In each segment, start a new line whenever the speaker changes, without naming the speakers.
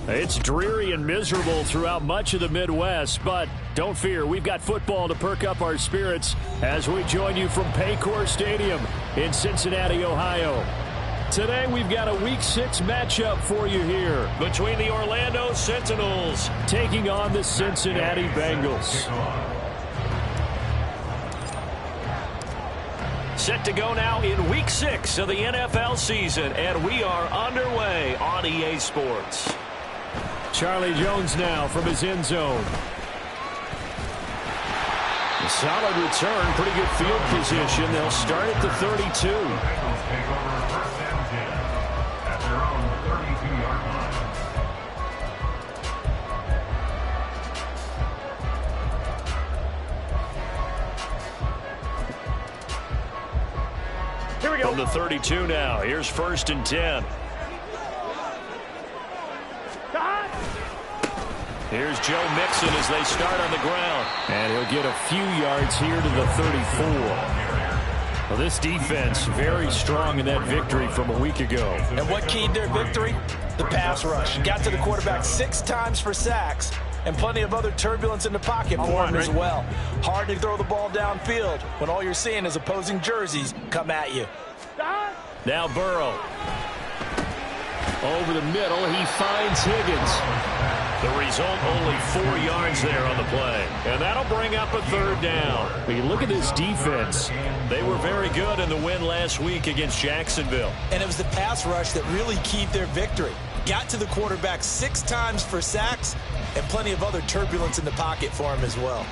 It's dreary and miserable throughout much of the Midwest, but don't fear, we've got football to perk up our spirits as we join you from Paycor Stadium in Cincinnati, Ohio. Today we've got a Week 6 matchup for you here between the Orlando Sentinels taking on the Cincinnati Bengals. Set to go now in Week 6 of the NFL season, and we are underway on EA Sports. Charlie Jones now from his end zone. A solid return, pretty good field position. They'll start at the 32. Here we go. From the 32 now. Here's 1st and 10. Here's Joe Mixon as they start on the ground. And he'll get a few yards here to the 34. Well, this defense very strong in that victory from a week ago.
And what keyed their victory? The pass rush. Got to the quarterback 6 times for sacks and plenty of other turbulence in the pocket for him as well. Hard to throw the ball downfield when all you're seeing is opposing jerseys come at you.
Now Burrow. Over the middle, he finds Higgins. The result, only 4 yards there on the play. And that'll bring up a 3rd down. When you look at this defense, they were very good in the win last week against Jacksonville.
And it was the pass rush that really keyed their victory. Got to the quarterback 6 times for sacks and plenty of other turbulence in the pocket for him as well.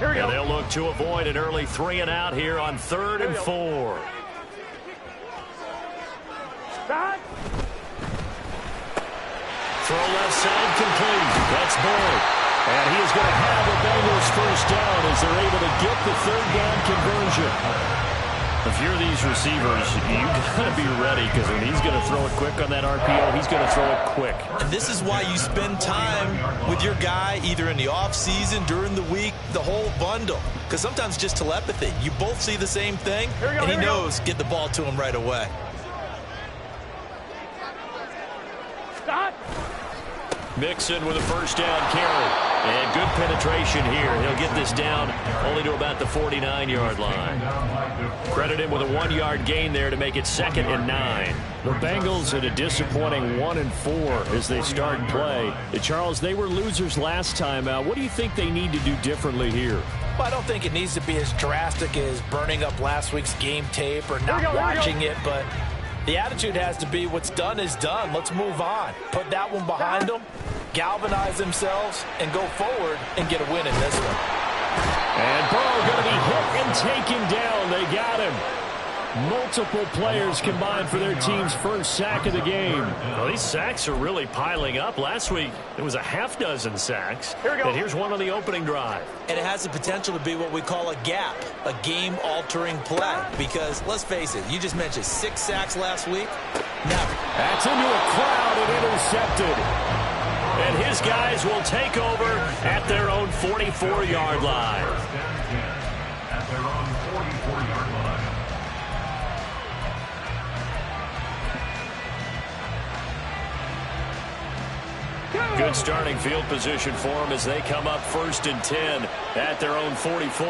Here we go. And they'll look to avoid an early 3 and out here on 3rd and 4. Throw left side complete. That's Boyd. And he is going to have the Bengals 1st down as they're able to get the 3rd down conversion. If you're these receivers, you've got to be ready because when he's going to throw it quick on that RPO, he's going to throw it quick.
And this is why you spend time with your guy either in the offseason, during the week, the whole bundle. Because sometimes just telepathy. You both see the same thing, and he knows get the ball to him right away.
Mixon with a 1st down carry. And good penetration here. He'll get this down only to about the 49-yard line. Credit him with a 1-yard gain there to make it 2nd and 9. The Bengals at a disappointing 1 and 4 as they start play. Charles, they were losers last time out. What do you think they need to do differently here?
Well, I don't think it needs to be as drastic as burning up last week's game tape or not watching it, but the attitude has to be what's done is done. Let's move on. Put that one behind them, galvanize themselves, and go forward and get a win in this one.
And Burrow going to be hit and taken down. They got him. Multiple players combined for their team's 1st sack of the game. Well, these sacks are really piling up. Last week, it was a half dozen sacks. And here's one on the opening drive.
And it has the potential to be what we call a gap, a game-altering play. Because, let's face it, you just mentioned 6 sacks last week. Never.
That's into a crowd and intercepted. And his guys will take over at their own 44-yard line. At their own 44-yard line. Good starting field position for them as they come up 1st and 10 at their own 44.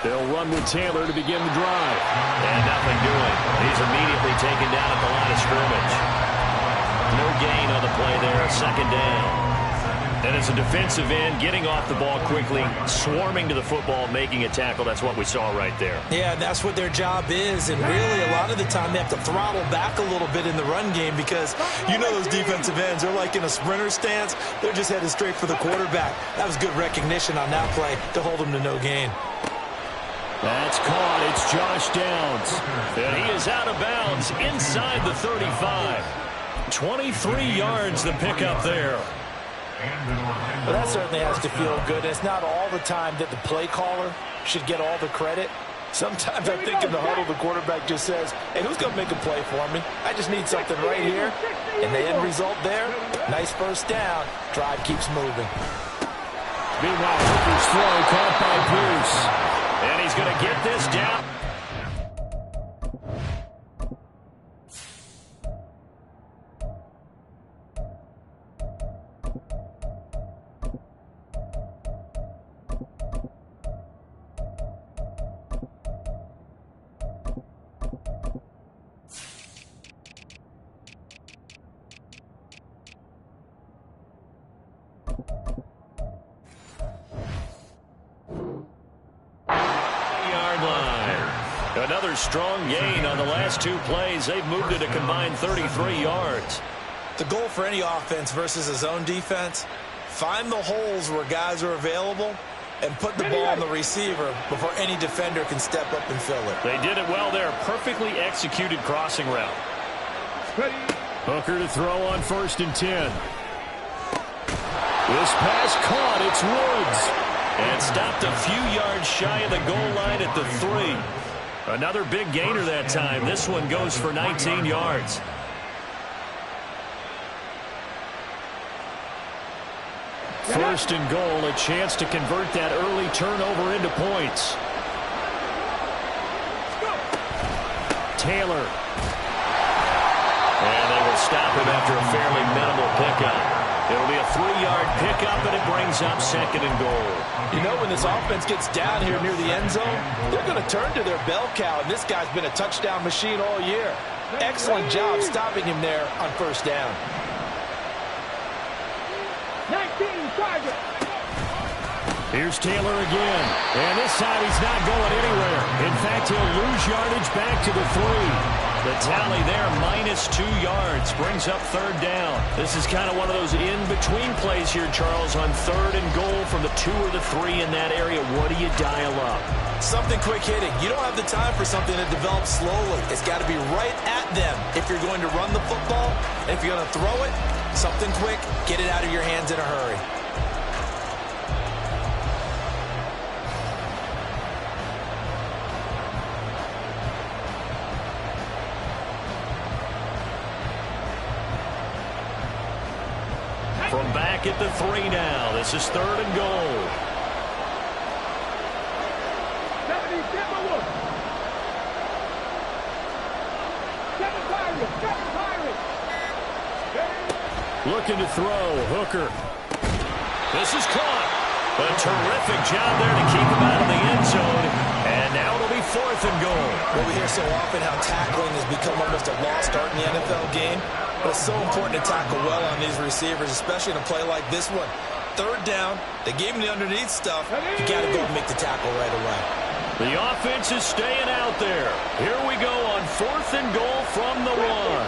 They'll run with Taylor to begin the drive. And nothing doing. He's immediately taken down at the line of scrimmage. No gain on the play there, 2nd down. And as a defensive end, getting off the ball quickly, swarming to the football, making a tackle, that's what we saw right there.
Yeah, that's what their job is. And really, a lot of the time, they have to throttle back a little bit in the run game because you know those defensive ends, they're like in a sprinter stance. They're just headed straight for the quarterback. That was good recognition on that play to hold them to no gain.
That's caught. It's Josh Downs. And he is out of bounds inside the 35. 23 yards the pickup there.
Well, that certainly has to feel good. It's not all the time that the play caller should get all the credit. Sometimes I think in the huddle, the quarterback just says, hey, who's going to make a play for me? I just need something right here. And the end result there, nice 1st down. Drive keeps moving.
Meanwhile, Hooker's throw caught by Pierce. And he's going to get this down. Another strong gain on the last 2 plays. They've moved it a combined 33 yards.
The goal for any offense versus a zone defense, find the holes where guys are available and put the ball on the receiver before any defender can step up and fill it.
They did it well there. Perfectly executed crossing route. Hooker to throw on 1st and 10. This pass caught. It's Woods. And stopped a few yards shy of the goal line at the 3. Another big gainer that time. This one goes for 19 yards. First and goal, a chance to convert that early turnover into points. Taylor. And they will stop him after a fairly minimal pickup. It'll be a 3-yard pickup, and it brings up 2nd and goal.
You know, when this offense gets down here near the end zone, they're going to turn to their bell cow, and this guy's been a touchdown machine all year. Excellent job stopping him there on 1st down.
19 target.
Here's Taylor again. And this time he's not going anywhere. In fact, he'll lose yardage back to the 3. The tally there, -2 yards, brings up 3rd down. This is kind of one of those in-between plays here, Charles, on 3rd and goal from the 2 or the 3 in that area. What do you dial up?
Something quick hitting. You don't have the time for something to develop slowly. It's got to be right at them if you're going to run the football. And if you're going to throw it, something quick, get it out of your hands in a hurry.
From back at the 3 now. This is 3rd and goal. Looking to throw. Hooker. This is caught. A terrific job there to keep him out of the end zone. And now it'll be 4th and goal.
Well, we hear so often how tackling has become almost a lost art in the NFL game. But it's so important to tackle well on these receivers, especially in a play like this one. 3rd down, they gave him the underneath stuff. You got to go and make the tackle right away.
The offense is staying out there. Here we go on 4th and goal from the 1.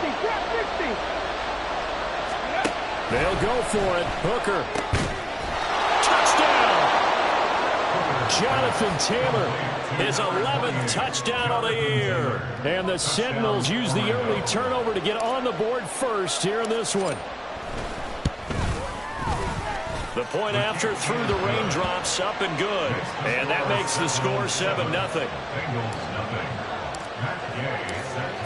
They'll go for it. Hooker. Touchdown! Jonathan Taylor, his 11th touchdown of the year. And the Sentinels use the early turnover to get on the board first here in this one. The point after through the raindrops, up and good. And that makes the score 7-0.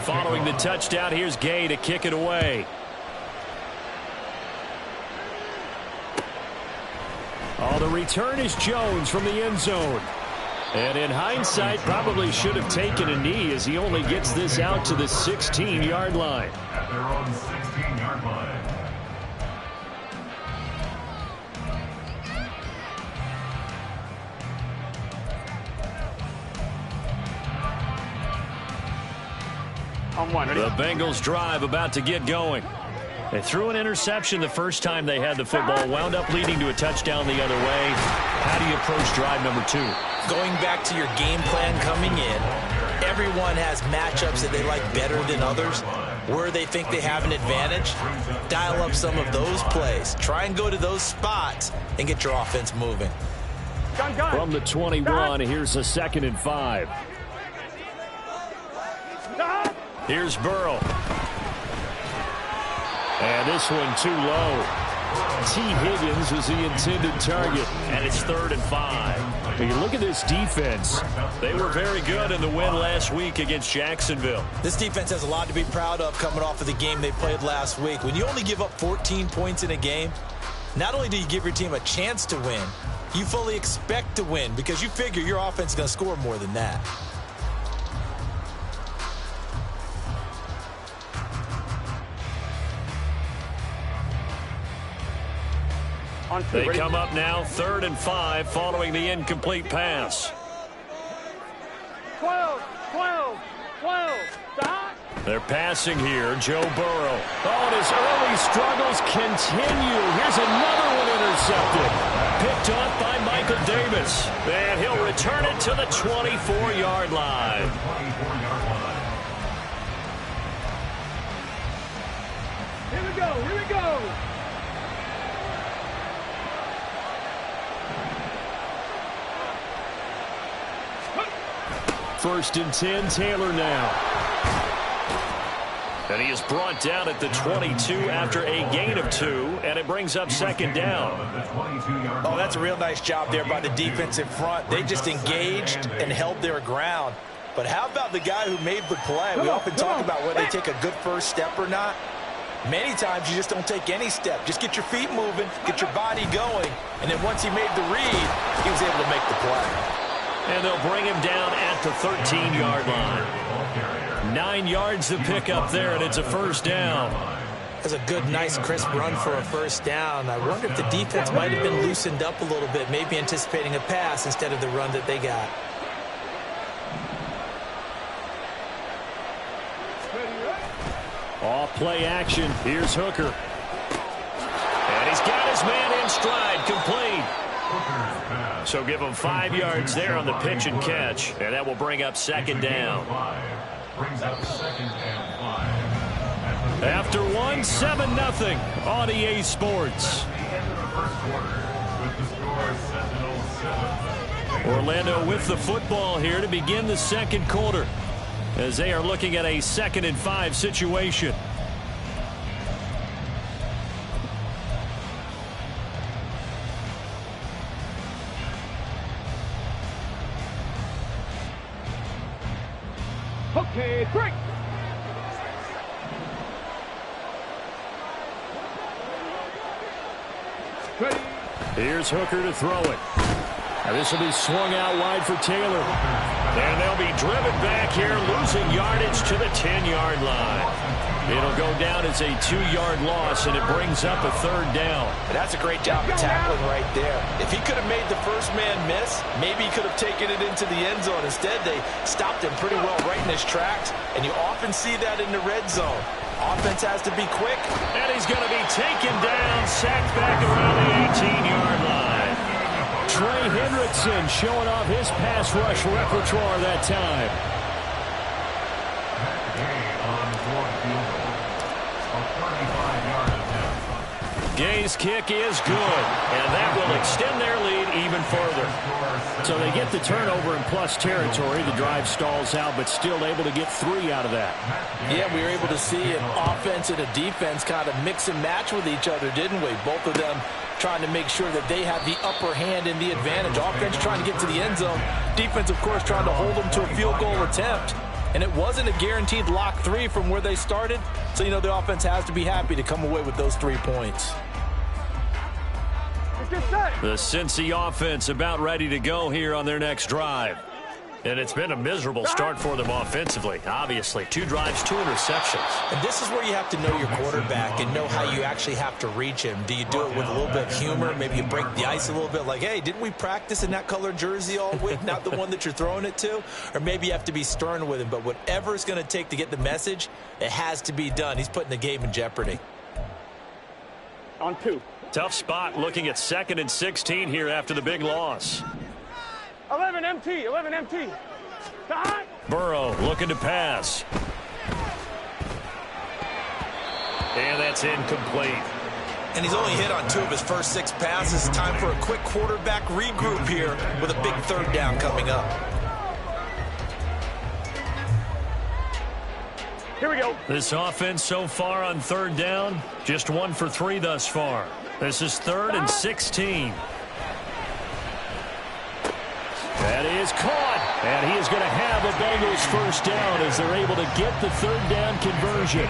Following the touchdown, here's Gay to kick it away. Oh, the return is Jones from the end zone. And in hindsight, probably should have taken a knee as he only gets this out to the 16-yard line.
At their own 16-yard line.
The Bengals drive about to get going. They threw an interception the first time they had the football, wound up leading to a touchdown the other way. How do you approach drive number 2?
Going back to your game plan coming in, everyone has matchups that they like better than others. Where they think they have an advantage, dial up some of those plays. Try and go to those spots and get your offense moving.
From the 21, here's a 2nd and 5. Here's Burrow. And this one too low. T. Higgins was the intended target. And it's 3rd and 5. When you look at this defense, they were very good in the win last week against Jacksonville.
This defense has a lot to be proud of coming off of the game they played last week. When you only give up 14 points in a game, not only do you give your team a chance to win, you fully expect to win because you figure your offense is going to score more than that.
They come up now, 3rd and 5, following the incomplete pass.
12. Stop.
They're passing here, Joe Burrow. Oh, and his early struggles continue. Here's another one in intercepted. Picked off by Michael Davis. And he'll return it to the 24-yard line.
Here we go, here we go.
First and 10, Taylor now. And he is brought down at the 22 after a gain of 2, and it brings up second down.
Oh, that's a real nice job there by the defensive front. They just engaged and held their ground. But how about the guy who made the play? We often talk about whether they take a good first step or not. Many times you just don't take any step. Just get your feet moving, get your body going, and then once he made the read, he was able to make the play.
And they'll bring him down at the 13-yard line. 9 yards to pick up there, and it's a first down.
That's a good, nice, crisp run for a first down. I wonder if the defense might have been loosened up a little bit, maybe anticipating a pass instead of the run that they got.
Off play action. Here's Hooker. And he's got his man in stride, complete. So give him 5 yards there on the pitch and catch, and that will bring up second down. After one, 7-0 on EA Sports. Orlando with the football here to begin the second quarter, as they are looking at a 2nd and 5 situation.
Okay, break. Ready.
Here's Hooker to throw it. Now this will be swung out wide for Taylor. And they'll be driven back here, losing yardage to the 10-yard line. It'll go down as a 2-yard loss, and it brings up a third down.
And that's a great job of tackling right there. If he could have made the first man miss, maybe he could have taken it into the end zone. Instead, they stopped him pretty well right in his tracks, and you often see that in the red zone. Offense has to be quick.
And he's going to be taken down, sacked back around the 18-yard line. Trey Hendrickson showing off his pass rush repertoire that time. Gay's kick is good, and that will extend their lead even further. So they get the turnover in plus territory. The drive stalls out, but still able to get 3 out of that.
Yeah, we were able to see an offense and a defense kind of mix and match with each other, didn't we? Both of them trying to make sure that they have the upper hand and the advantage. Offense trying to get to the end zone. Defense, of course, trying to hold them to a field goal attempt. And it wasn't a guaranteed lock 3 from where they started. So, you know, the offense has to be happy to come away with those 3 points.
The Cincy offense about ready to go here on their next drive. And it's been a miserable start for them offensively. Obviously, 2 drives, 2 interceptions.
And this is where you have to know your quarterback and know how you actually have to reach him. Do you do it with a little bit of humor? Maybe you break the ice a little bit like, hey, didn't we practice in that color jersey all week, not the one that you're throwing it to? Or maybe you have to be stern with him. But whatever it's going to take to get the message, it has to be done. He's putting the game in jeopardy.
On 2.
Tough spot looking at 2nd and 16 here after the big loss.
11 MT, 11 MT. Stop.
Burrow looking to pass. And that's incomplete.
And he's only hit on 2 of his first 6 passes. Time for a quick quarterback regroup here with a big third down coming up.
Here we go.
This offense so far on third down, just 1 for 3 thus far. This is 3rd and 16. That is caught, and he is going to have a Bengals first down as they're able to get the third down conversion.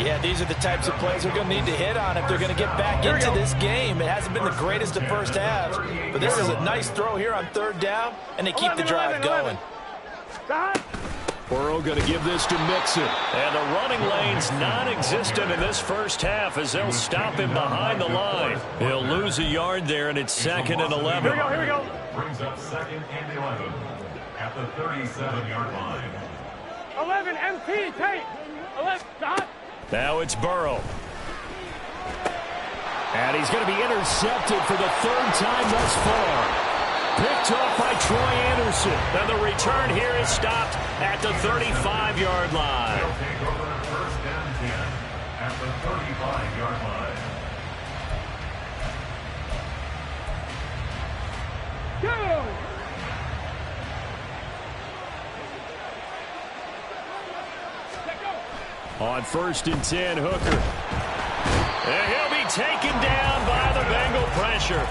Yeah, these are the types of plays they're going to need to hit on if they're going to get back into this game. It hasn't been the greatest of first halves, but this is a nice throw here on third down, and they keep the drive going.
Stop.
Burrow going to give this to Mixon. And the running lane's non-existent in this first half as they'll stop him behind the line. He'll lose a yard there, and it's 2nd and 11.
Here we go, here we go.
Brings up 2nd and 11 at the 37-yard line.
11 MT, take. 11, stop.
Now it's Burrow. And he's going to be intercepted for the third time thus far. Picked off by Troy Anderson. And the return here is stopped at the 35-yard line.
They'll take over first and 10 at the 35-yard line.
Go!
On first and 10, Hooker. And he'll be taken down by the Bengal pressure.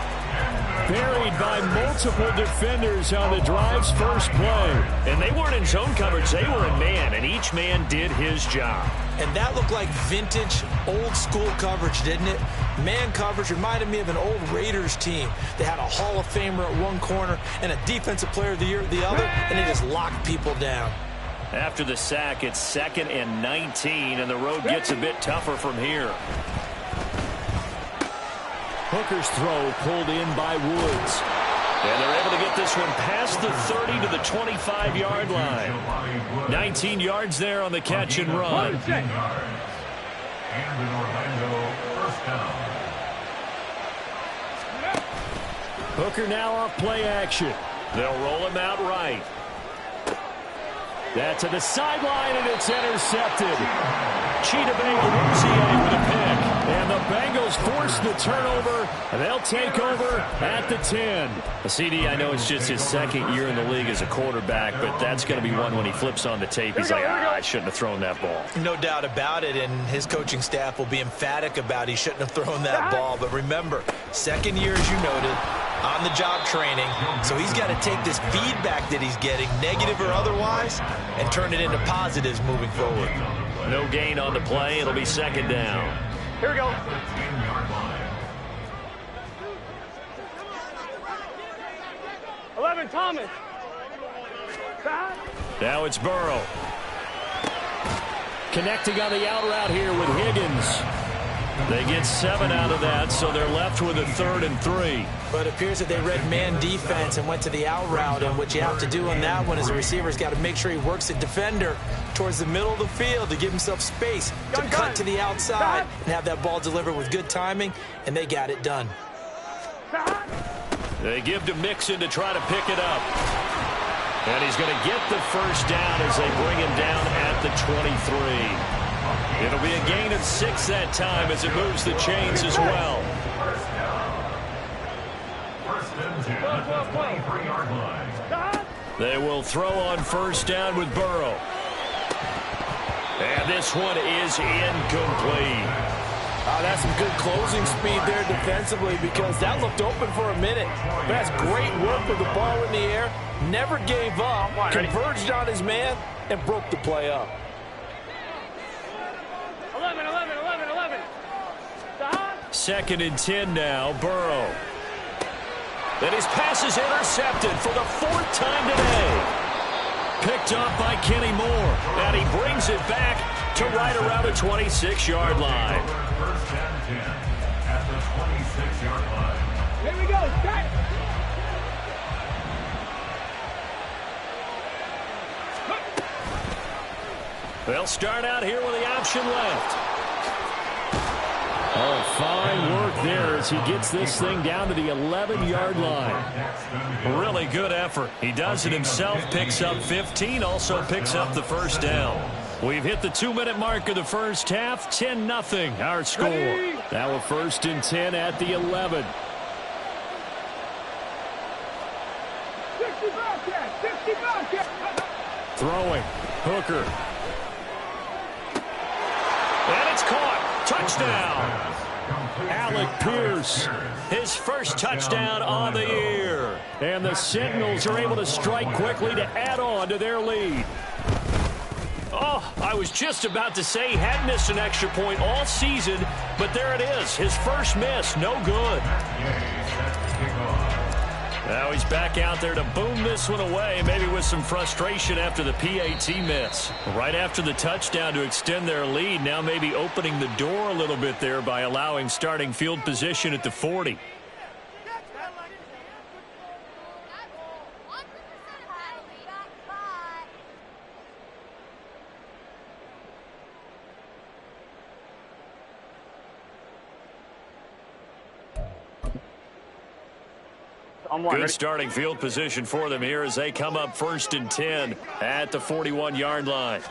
Buried by multiple defenders on the drive's first play. And they weren't in zone coverage, they were in man, and each man did his job.
And that looked like vintage, old-school coverage, didn't it? Man coverage reminded me of an old Raiders team. They had a Hall of Famer at one corner and a Defensive Player of the Year at the other, and they just locked people down.
After the sack, it's 2nd and 19, and the road gets a bit tougher from here. Hooker's throw pulled in by Woods. And they're able to get this one past the 30 to the 25-yard line. 19 yards there on the catch and run.
And an Orlando first down.
Hooker now off play action. They'll roll him out right. That's to the sideline, and it's intercepted. Chidobe Awuzie with a pick. And the Bengals force the turnover, and they'll take over at the 10. CD, I know it's just his second year in the league as a quarterback, but that's going to be one when he flips on the tape. He's like, I shouldn't have thrown that ball.
No doubt about it, and his coaching staff will be emphatic about he shouldn't have thrown that ball. But remember, second year, as you noted, on-the-job training, so he's got to take this feedback that he's getting, negative or otherwise, and turn it into positives moving forward.
No gain on the play. It'll be second down.
Here we go.
10-yard line.
11, Thomas.
Now it's Burrow. Connecting on the out route here with Higgins. They get 7 out of that, so they're left with a 3rd and 3.
But it appears that they read man defense and went to the out route, and what you have to do on that one is the receiver's got to make sure he works the defender towards the middle of the field to give himself space to cut to the outside and have that ball delivered with good timing, and they got it done.
They give to Mixon to try to pick it up. And he's going to get the first down as they bring him down at the 23. It'll be a gain of 6 that time as it moves the chains as well.
First down. First and 10 at the 23-yard line.
They will throw on first down with Burrow. And this one is incomplete.
That's some good closing speed there defensively, because that looked open for a minute. But that's great work with the ball in the air. Never gave up, converged on his man, and broke the play up.
11.
2nd and 10 now, Burrow. And his pass is intercepted for the 4th time today. Picked up by Kenny Moore. And he brings it back to right around the 26-yard line.
First and 10 at the 26-yard line.
Here we go. Set.
They'll start out here with the option left. Oh, fine work there as he gets this thing down to the 11-yard line. Really good effort. He does it himself, picks up 15, also picks up the first down. We've hit the 2-minute mark of the first half, 10-0 our score. Now a 1st and 10 at the 11.
60 back.
Throwing, Hooker. And it's caught. Touchdown. Alec Pierce, his first touchdown on the year. And the Sentinels are able to strike quickly to add on to their lead. Oh, I was just about to say he had missed an extra point all season, but there it is. His first miss, no good. Now he's back out there to boom this one away, maybe with some frustration after the PAT miss. Right after the touchdown to extend their lead, now maybe opening the door a little bit there by allowing starting field position at the 40.
On one.
Good
Ready?
starting field position for them here as they come up 1st and 10 at the 41-yard line.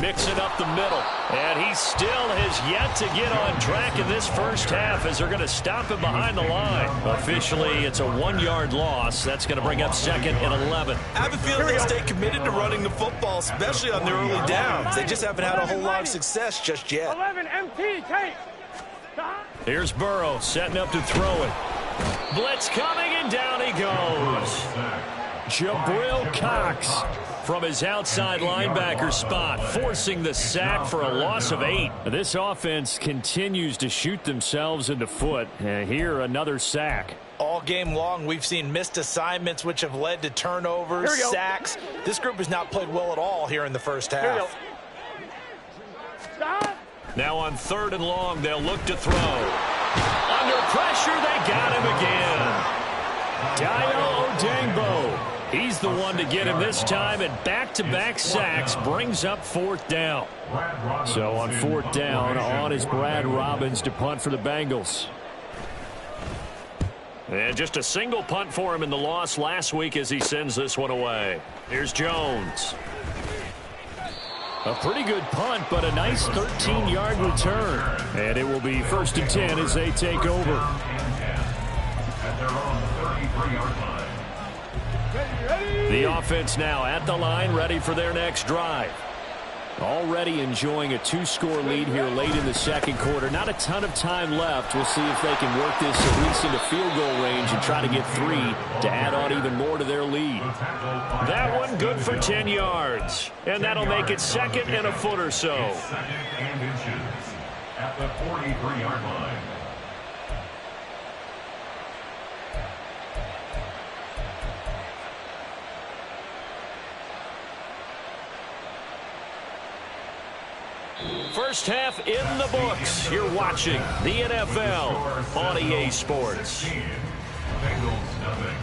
Mixing up the middle, and he still has yet to get on track in this first half as they're going to stop him behind the line. Officially, it's a 1-yard loss. That's going to bring up 2nd and 11.
I have a feeling they stay committed to running the football, especially on their early downs. They just haven't had a whole lot of success just yet.
11 MT, take.
Here's Burrow setting up to throw it. Blitz coming, and down he goes. Jabril Cox from his outside linebacker spot, forcing the sack for a loss of 8. This offense continues to shoot themselves in the foot. And here, another sack.
All game long, we've seen missed assignments, which have led to turnovers, sacks. This group has not played well at all here in the first half.
Stop.
Now on 3rd and long, they'll look to throw. Under pressure, they got him again. Dayo Odeyingbo. He's the one to get him this time, and back-to-back sacks brings up 4th down. So on 4th down, on is Brad Robbins to punt for the Bengals. And just a single punt for him in the loss last week as he sends this one away. Here's Jones. A pretty good punt, but a nice 13-yard return. And it will be 1st and 10 as they take over.
At their own 33-yard line.
The offense now at the line, ready for their next drive. Already enjoying a 2-score lead here late in the 2nd quarter. Not a ton of time left. We'll see if they can work this at least into field goal range and try to get 3 to add on even more to their lead. That one good for 10 yards. And that'll make it 2nd and a foot or so.
2nd and inches at the 43-yard line.
First half in the books. You're watching the NFL on EA Sports.
Bengals nothing.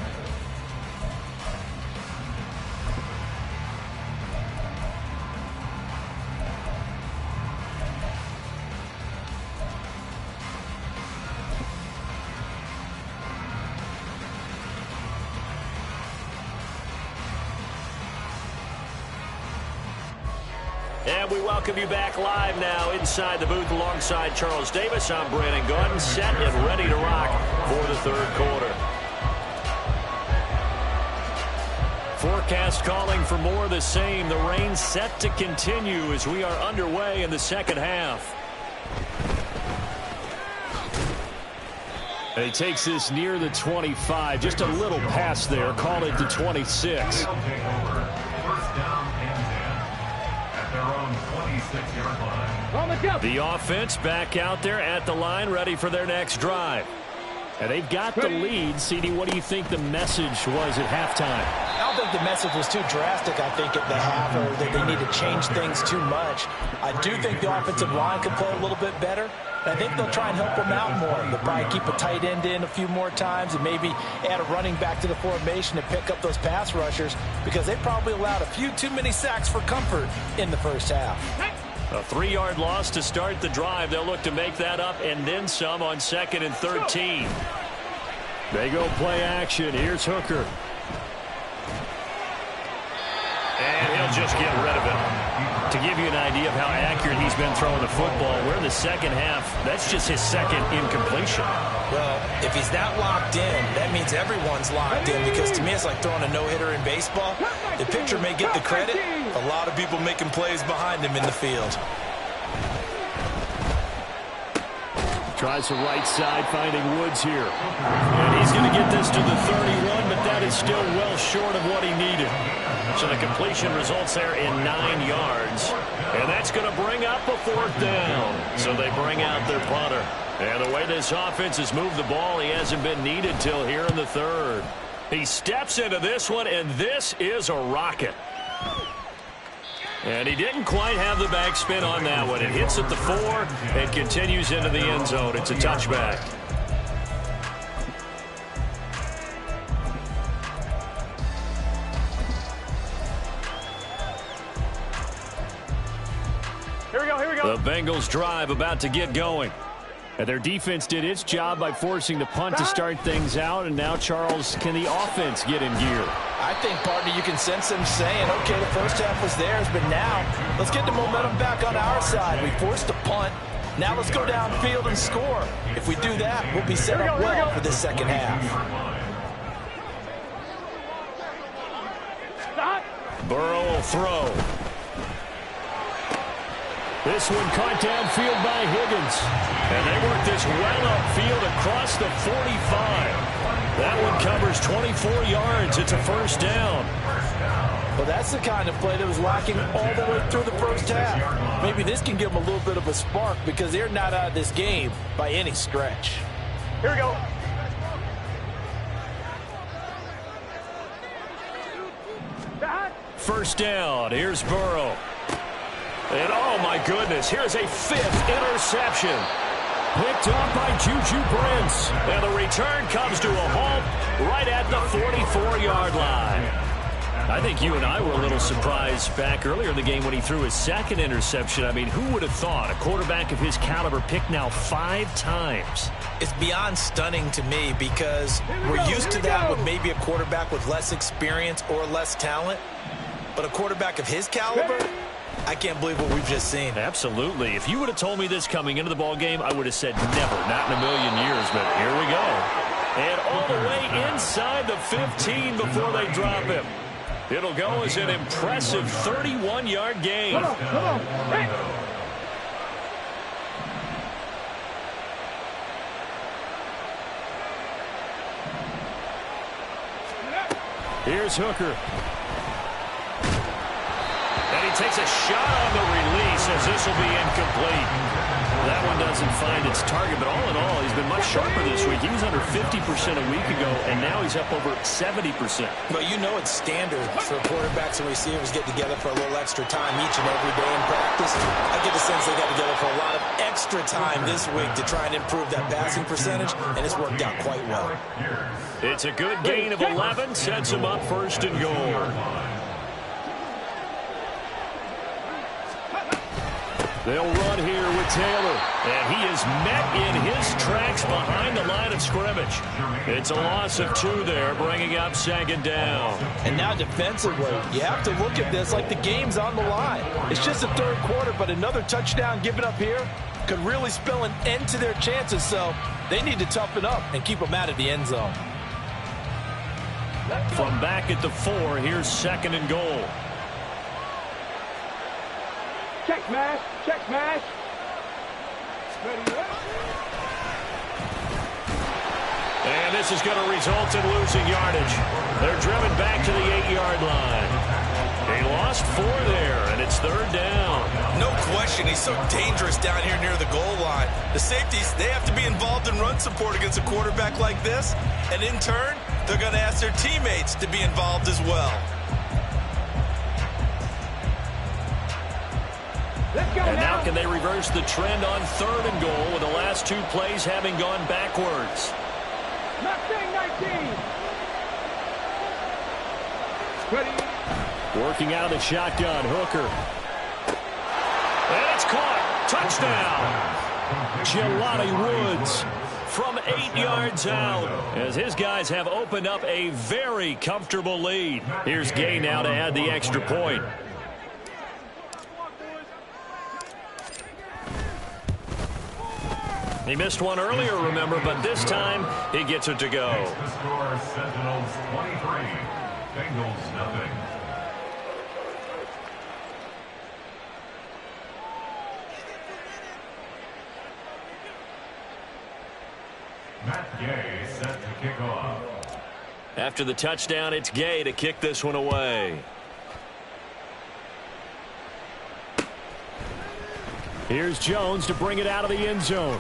And we welcome you back live now inside the booth alongside Charles Davis. I'm Brandon Gaudin, set and ready to rock for the 3rd quarter. Forecast calling for more of the same. The rain set to continue as we are underway in the 2nd half. And he takes this near the 25. Just a little pass there. Call it the 26.
They'll take over. 1st down and 10 at their own 26-yard line.
The offense back out there at the line, ready for their next drive. And they've got the lead. CD, what do you think the message was at halftime?
I don't think the message was too drastic, I think, at the half, or that they need to change things too much. I do think the offensive line could play a little bit better. And I think they'll try and help them out more. They'll probably keep a tight end in a few more times and maybe add a running back to the formation to pick up those pass rushers, because they probably allowed a few too many sacks for comfort in the first half.
A 3-yard loss to start the drive. They'll look to make that up and then some on 2nd and 13. They go play action. Here's Hooker. And he'll just get rid of it. To give you an idea of how accurate he's been throwing the football, we're in the 2nd half. That's just his 2nd incompletion.
Well, if he's that locked in, that means everyone's locked in, because to me it's like throwing a no-hitter in baseball. The pitcher may get the credit. A lot of people making plays behind him in the field.
Tries the right side, finding Woods here. And he's going to get this to the 31, but that is still well short of what he needed. So the completion results there in 9 yards. And that's going to bring up a 4th down. So they bring out their punter. And the way this offense has moved the ball, he hasn't been needed till here in the 3rd. He steps into this one, and this is a rocket. And he didn't quite have the backspin on that one. It hits at the 4 and continues into the end zone. It's a touchback.
Here we go, here we go.
The Bengals drive about to get going. And their defense did its job by forcing the punt to start things out, and now, Charles, can the offense get in gear?
I think, partner, you can sense them saying, okay, the first half was theirs, but now let's get the momentum back on our side. We forced a punt. Now let's go downfield and score. If we do that, we'll be set up well for this second half.
Burrow will throw. This one caught downfield by Higgins. And they work this well upfield across the 45. That one covers 24 yards. It's a first down.
Well, that's the kind of play that was lacking all the way through the first half. Maybe this can give them a little bit of a spark because they're not out of this game by any stretch.
Here we go.
First down. Here's Burrow. And, oh, my goodness, here's a fifth interception. Picked up by Juju Brents. And the return comes to a halt right at the 44-yard line. I think you and I were a little surprised back earlier in the game when he threw his second interception. I mean, who would have thought a quarterback of his caliber picked now 5 times?
It's beyond stunning to me because we're used to that with maybe a quarterback with less experience or less talent. But a quarterback of his caliber, I can't believe what we've just seen.
Absolutely. If you would have told me this coming into the ball game, I would have said never, not in a million years. But here we go. And all the way inside the 15 before they drop him. It'll go as an impressive 31-yard gain.
Come on. Hey.
Here's Hooker. And he takes a shot on the release as this will be incomplete. That one doesn't find its target, but all in all, he's been much sharper this week. He was under 50% a week ago, and now he's up over 70%.
But you know it's standard for quarterbacks and receivers get together for a little extra time each and every day in practice. I get the sense they got together for a lot of extra time this week to try and improve that passing percentage, and it's worked out quite well.
It's a good gain of 11, sets him up first and goal. They'll run here with Taylor, and he is met in his tracks behind the line of scrimmage. It's a loss of 2 there, bringing up second down.
And now defensively, you have to look at this like the game's on the line. It's just the third quarter, but another touchdown given up here could really spell an end to their chances, so they need to toughen up and keep them out of the end zone.
From back at the 4, here's second and goal.
Check smash. Check smash.
And this is going to result in losing yardage. They're driven back to the 8-yard line. They lost 4 there, and it's third down.
No question, he's so dangerous down here near the goal line. The safeties, they have to be involved in run support against a quarterback like this. And in turn, they're going to ask their teammates to be involved as well.
And now can they reverse the trend on third and goal with the last 2 plays having gone backwards?
Mustang 19. Ready.
Working out of the shotgun, Hooker. And it's caught. Touchdown. Jelani Woods from 8 yards out as his guys have opened up a very comfortable lead. Here's Gay now to add the extra point. He missed one earlier, remember, but this time he gets it to go.
The score, Sentinels 23, Bengals nothing. Matt Gay set to kick off.
After the touchdown, it's Gay to kick this one away. Here's Jones to bring it out of the end zone.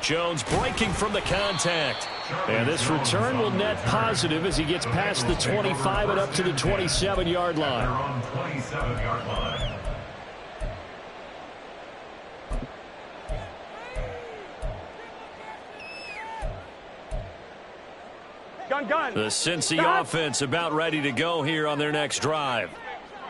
Jones breaking from the contact. And this return will net positive as he gets past the 25 and up to the 27-yard line.
They're on 27-yard line.
Gun.
The Cincy offense about ready to go here on their next drive.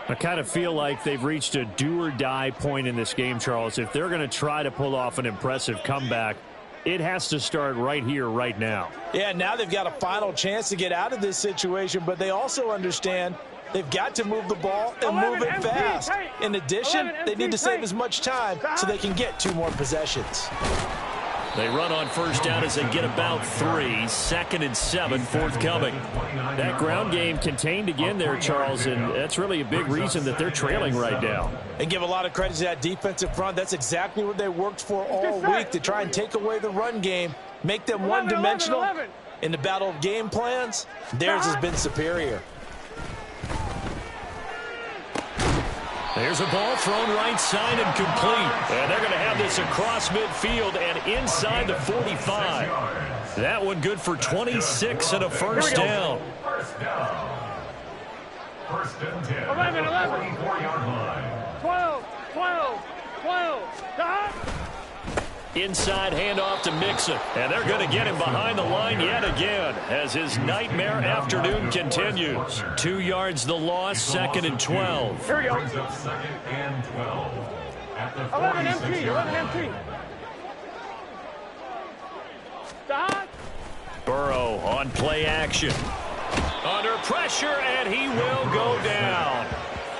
I kind of feel like they've reached a do-or-die point in this game, Charles. If they're going to try to pull off an impressive comeback, it has to start right here, right now.
Yeah, now they've got a final chance to get out of this situation, but they also understand they've got to move the ball and move it fast. In addition, they need to save as much time so they can get 2 more possessions.
They run on first down as they get about 3. 2nd and 7 forthcoming. That ground game contained again there, Charles, and that's really a big reason that they're trailing right now.
And give a lot of credit to that defensive front. That's exactly what they worked for all week, to try and take away the run game, make them one-dimensional. In the battle of game plans, theirs has been superior.
There's a ball thrown right side and complete. And they're going to have this across midfield and inside the 45. That one good for 26 and a first down.
First and 10.
11.
44-yard line.
12. Stop.
Inside handoff to Mixon. And they're going to get him behind the line yet again as his nightmare afternoon continues. 2 yards the loss, 2nd and 12.
Here we go.
Brings up 2nd and 12. At the
11 empty. 11 empty. Stop.
Burrow on play action. Under pressure, and he will go down.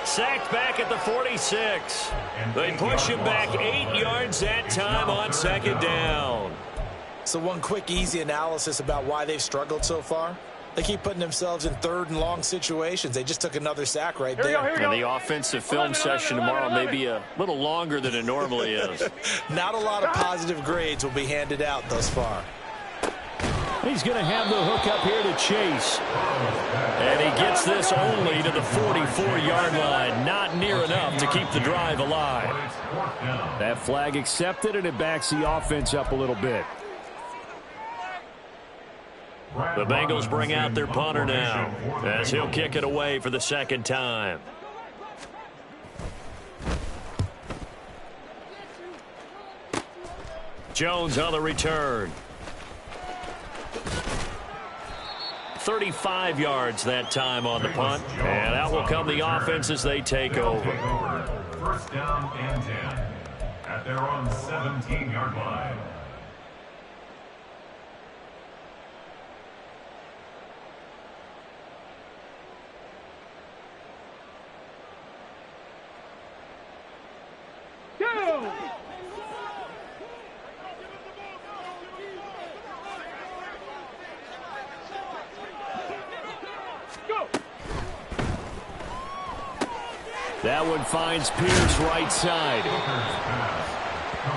Sacked back at the 46. They push him back 8 yards that time on 2nd down.
So one quick, easy analysis about why they've struggled so far. They keep putting themselves in 3rd and long situations. They just took another sack right there.
Here we go.
And the offensive film session tomorrow may be a little longer than it normally is.
Not a lot of positive grades will be handed out thus far.
He's going to have the hook up here to Chase. And he gets this only to the 44-yard line. Not near enough to keep the drive alive. That flag accepted, and it backs the offense up a little bit. The Bengals bring out their punter now as he'll kick it away for the 2nd time. Jones on the return. 35 yards that time on the punt. And out will come the offense as they take over.
First down and 10 at their own 17-yard line.
Go.
That one finds Pierce right side.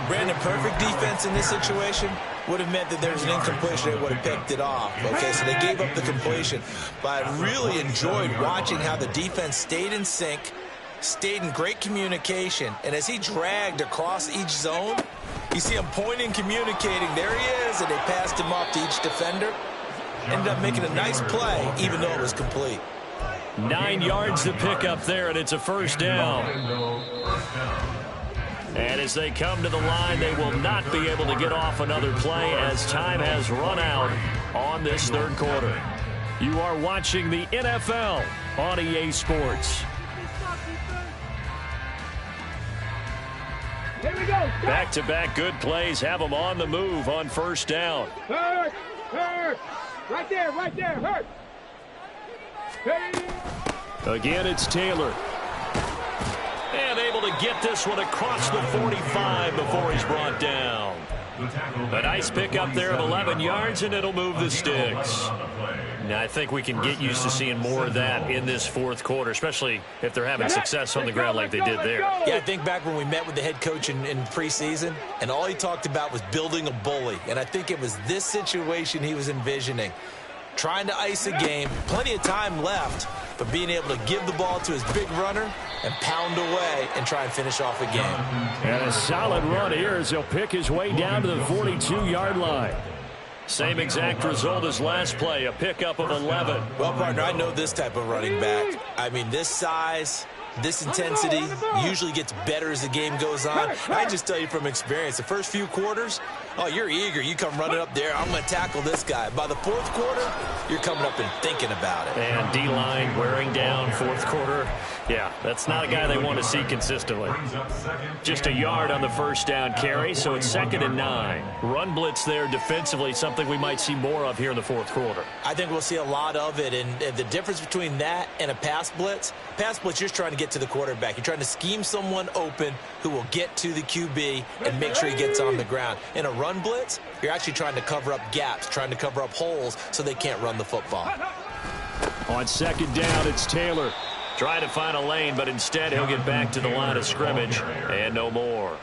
Brandon, perfect defense in this situation would have meant that there's an incompletion. They would have picked it off. Okay, so they gave up the completion. But I really enjoyed watching how the defense stayed in sync, stayed in great communication, and as he dragged across each zone, you see him pointing, communicating. There he is, and they passed him off to each defender. Ended up making a nice play, even though it was complete.
9 yards to pick up there, and it's a first down. And as they come to the line, they will not be able to get off another play as time has run out on this 3rd quarter. You are watching the NFL on EA Sports.
Here we go.
Back-to-back good plays have them on the move on first down.
Hurt. Right there. Hurt.
Again, it's Taylor. And able to get this one across the 45 before he's brought down. A nice pickup there of 11 yards, and it'll move the sticks. Now, I think we can get used to seeing more of that in this 4th quarter, especially if they're having success on the ground like they did there.
Yeah, I think back when we met with the head coach in preseason, and all he talked about was building a bully. And I think it was this situation he was envisioning. Trying to ice a game, plenty of time left, but being able to give the ball to his big runner and pound away and try and finish off a game.
And a solid run here as he'll pick his way down to the 42-yard line. Same exact result as last play, a pickup of 11.
Well, partner, I know this type of running back. I mean, this size, this intensity usually gets better as the game goes on. I just tell you from experience, the first few quarters,
Oh, you're eager. You come running up there. I'm going to tackle this guy. By the fourth quarter, you're coming up and thinking about it.
And D-line wearing down fourth quarter. Yeah, that's not a guy they want to see consistently. Just a yard on the first down carry, so it's 2nd and 9. Run blitz there defensively, something we might see more of here in the fourth quarter.
I think we'll see a lot of it, and the difference between that and a pass blitz, you're just trying to get to the quarterback. You're trying to scheme someone open who will get to the QB and make sure he gets on the ground. In a run blitz, you're actually trying to cover up gaps, trying to cover up holes so they can't run the football.
On 2nd down, it's Taylor. Trying to find a lane, but instead he'll get back to the line of scrimmage and no more.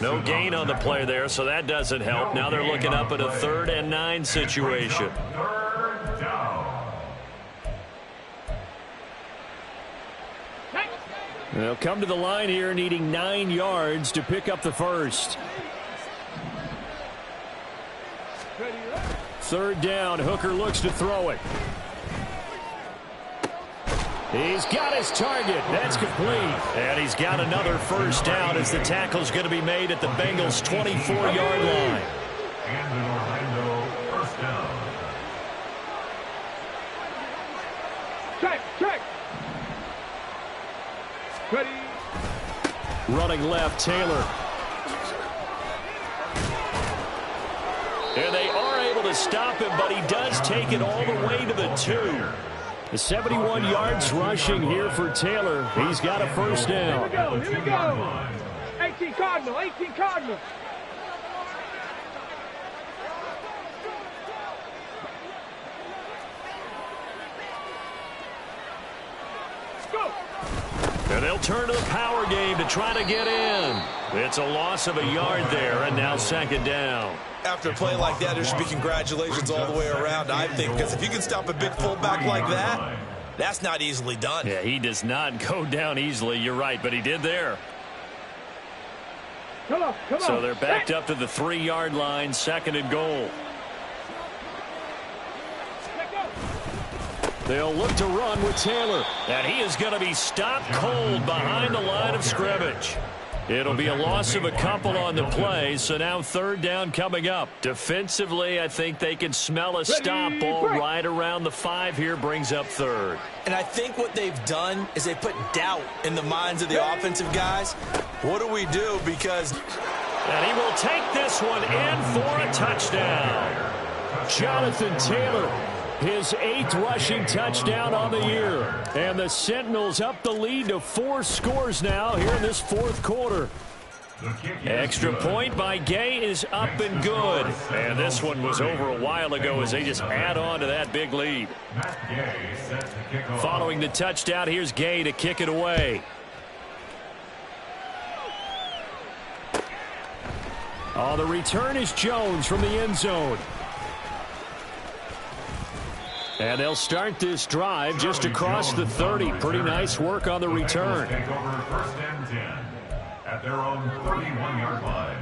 No gain on the play there, so that doesn't help. Now they're looking up at a 3rd and 9 situation. They'll come to the line here needing 9 yards to pick up the first. 3rd down, Hooker looks to throw it. He's got his target. That's complete. And he's got another first down as the tackle's going to be made at the Bengals' 24-yard line.
And an Orlando first down.
Check. Ready.
Running left, Taylor. And they are able to stop him, but he does take it all the way to the 2. The 71 yards rushing here for Taylor. He's got a first down.
Here we go. 18 Cardinal. Go.
And they'll turn to the power game to try to get in. It's a loss of a yard there, and now 2nd down.
After a play like that, there should be congratulations all the way around, I think, because if you can stop a big fullback like that, that's not easily done.
Yeah, he does not go down easily. You're right, but he did there.
Come on.
So they're backed up to the 3-yard line, 2nd and goal. They'll look to run with Taylor. And he is going to be stopped cold behind the line of scrimmage. It'll be a loss of a couple on the play, so now 3rd down coming up. Defensively, I think they can smell a stop ball right around the 5 here, brings up 3rd.
And I think what they've done is they put doubt in the minds of the offensive guys. What do we do? Because...
And he will take this one in for a touchdown. Jonathan Taylor, his 8th rushing touchdown on the year. And the Sentinels up the lead to 4 scores now here in this 4th quarter. Extra point by Gay is up and good. And this one was over a while ago as they just add on to that big lead. Following the touchdown, here's Gay to kick it away. Oh, the return is Jones from the end zone. And they'll start this drive just across the 30. Pretty nice work on the return.
Take over 1st and 10 at their own 31-yard line.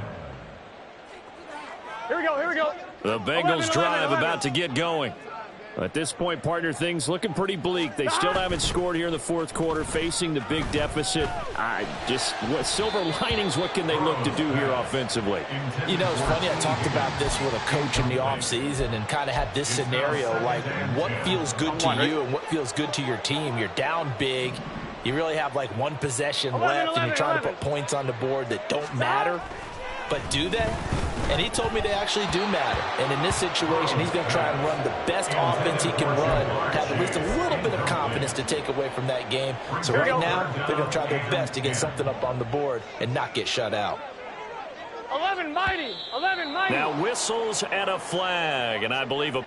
Here we go.
The Bengals drive about to get going. At this point, partner, things looking pretty bleak. They still haven't scored here in the 4th quarter, facing the big deficit. What silver linings, what can they look to do here offensively?
You know, it's funny, I talked about this with a coach in the offseason and kind of had this scenario, like what feels good to you and what feels good to your team. You're down big. You really have like 1 possession left, and you're trying to put points on the board that don't matter. But do they? And he told me they actually do matter. And in this situation, he's going to try and run the best offense he can run, have at least a little bit of confidence to take away from that game. So right now, they're going to try their best to get something up on the board and not get shut out.
11 mighty.
Now whistles and a flag, and I believe a